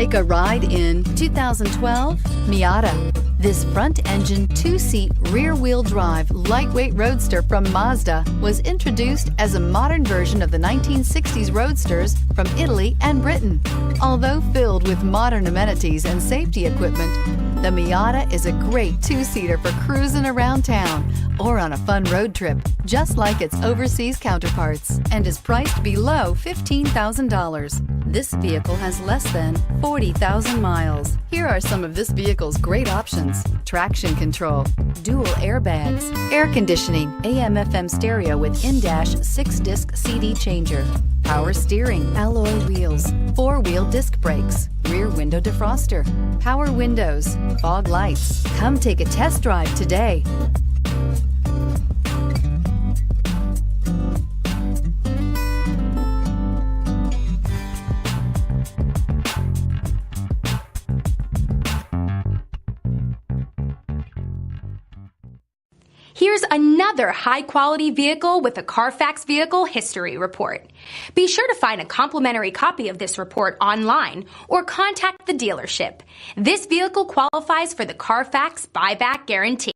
Take a ride in 2012 Miata. This front-engine, two-seat, rear-wheel drive, lightweight roadster from Mazda was introduced as a modern version of the 1960s roadsters from Italy and Britain. Although filled with modern amenities and safety equipment, the Miata is a great two-seater for cruising around town or on a fun road trip, just like its overseas counterparts, and is priced below $15,000. This vehicle has less than 40,000 miles. Here are some of this vehicle's great options: traction control, dual airbags, air conditioning, AM/FM stereo with in-dash 6-disc CD changer, power steering, alloy wheels, 4-wheel disc brakes, rear window defroster, power windows, fog lights. Come take a test drive today. Here's another high-quality vehicle with a CARFAX Vehicle History Report. Be sure to find a complimentary copy of this report online or contact the dealership. This vehicle qualifies for the CARFAX Buyback Guarantee.